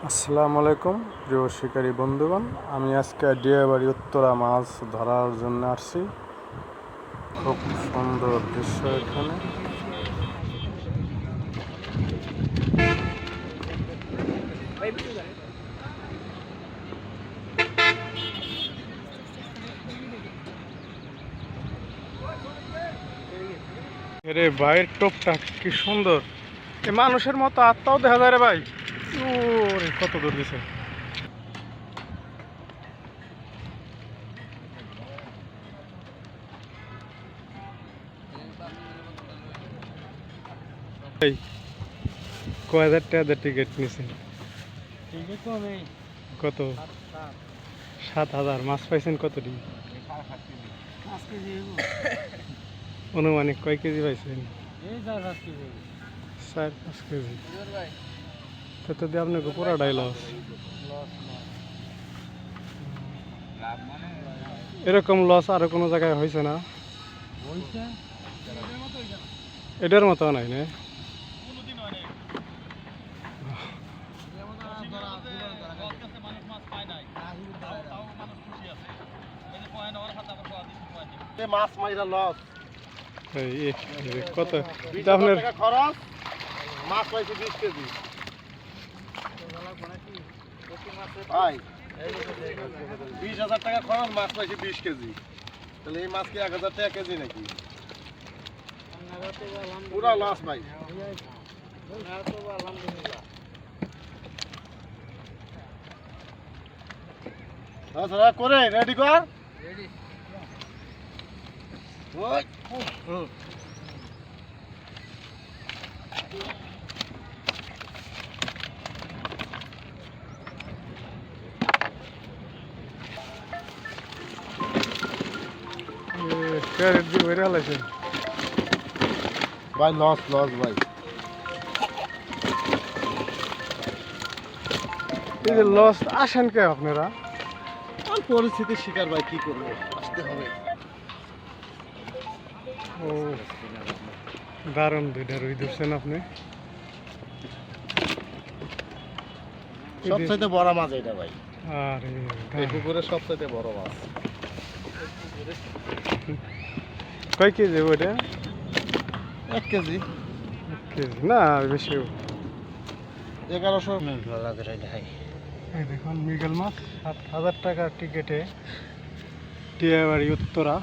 আসসালামু আলাইকুম প্রিয় শিকারী বন্ধুগণ, আমি আজকে ডিয়াবাড়ি উত্তরা মাছ ধরার জন্য আসছি। খুব সুন্দর দৃশ্য এখানে। এরে ভাইয়ের টোপটা কি সুন্দর, এ মানুষের মতো আত্মাও দেখা যায় রে ভাই। ওরে কত দূর দিছে। এই কয় হাজার টাকা টিকিট নিছেন? কত? 7,000। মাছ পাইছেন কতটি? অনুমানিক কয় কেজি পাইছেন? 4-5 কেজি। তো দিয়ে আপনাকে পুরাটাই লস। এরকম লস আরো কোনো জায়গায় হয়েছে না? এটার মতো নাই না? মাছ মাইরা লস কত আপনার খরচ? মাছ পাইছি 20 কেজি। ভাই 20,000 টাকা খরচ, মাছ পাইছি 20 কেজি। তাহলে এই মাছ কি 1,000 টাকা কেজি নাকি? পুরা লস ভাই। আচ্ছা করে রেডি কর। ওই ভাই লস লস ভাই। এই যে লস আসেন কে আপনারা? পরিস্থিতির শিকার ভাই, কি করবো, আসতে হবে। ও দারুণ, দুইটা রুই ধরছেন আপনি। সবচাইতে বড় মাছ এটা ভাই। আরে এই পুকুরের সবচাইতে বড় মাছ। কয় কেজি ওইটা? 1 কেজি। 1 কেজি না, বেশি। 1100। এই দেখুন মৃগেল মাছ 7,000 টাকার টিকিটে টিয়াবাড়ি উত্তরা।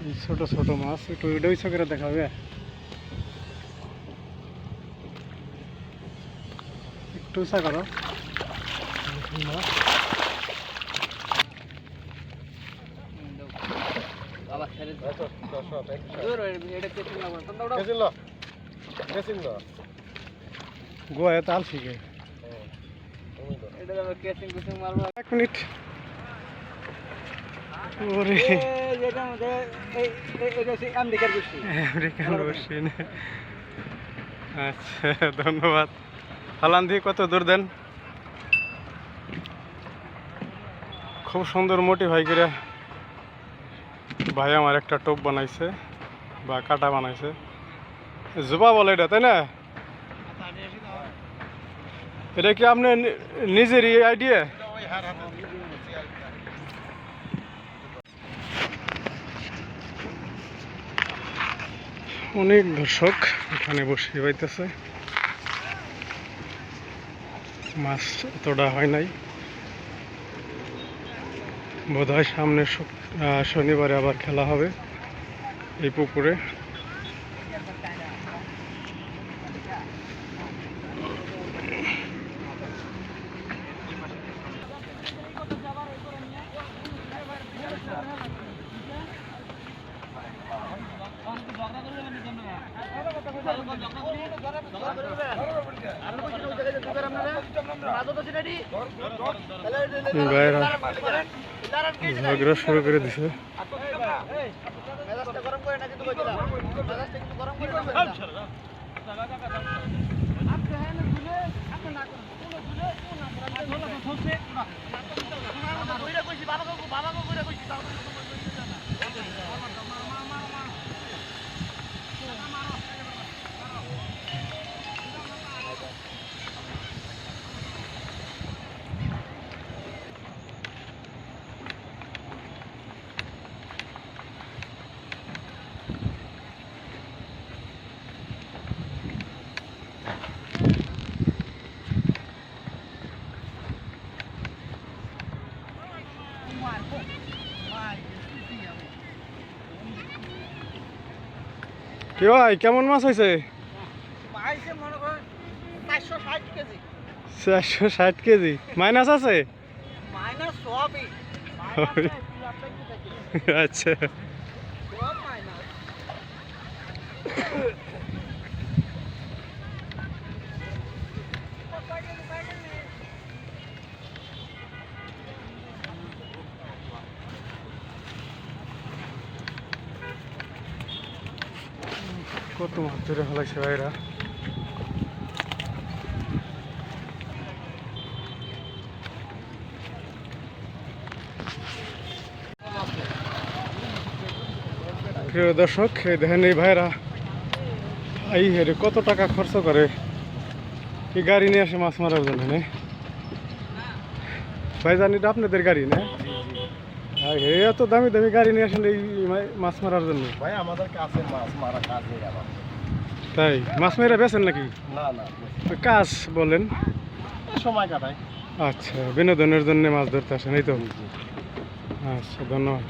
এই ছোট ছোট মাছ একটু ওইটাই চোখে দেখাবে, একটু উঁচা করো। গোয়া তাল শিখে 1 মিনিট। ওরে আমেরিকান বসি। আচ্ছা ধন্যবাদ। ফালান দিয়ে কত দূর দেন? খুব সুন্দর মোটিফাই করে ভাই আমার একটা টোপ বানাইছে বা কাটা বানাইছে। জুবা বলে এটা, তাই না? এটা কি আপনার নিজেরই আইডিয়া? অনেক দর্শক এখানে বসে পাইতেছে। মাছ এতটা হয় নাই বোধহয়। সামনে শনিবারে আবার খেলা হবে এই পুকুরে। ঝগড়া শুরু করে দিছে। কি ভাই কেমন মাছ হয়েছে? পাইছে মনে করেন 460 কেজি। 460 কেজি। মাইনাস আছে? মাইনাস সবই। আচ্ছা। সব মাইনাস। কত মাছ ধরে ফেলাইছে ভাইরা। প্রিয় দর্শক, এই দেখেন এই ভাইরা এই হেরে কত টাকা খরচ করে এই গাড়ি নিয়ে আসে মাছ মারার জন্য। নে ভাই জানি এটা আপনাদের গাড়ি না? আর হে এত দামি দামি গাড়ি নিয়ে আসেন এই মাছ মারার জন্য? ভাই আমাদের কাছে মাছ মারা কাজ নেই আমার। তাই মাছ মেরে বেছেন নাকি? না না তো কাজ বলেন। সময় কাটাই। আচ্ছা, বিনোদনের জন্য মাছ ধরতে আসেন এই তো? আচ্ছা, ধন্যবাদ।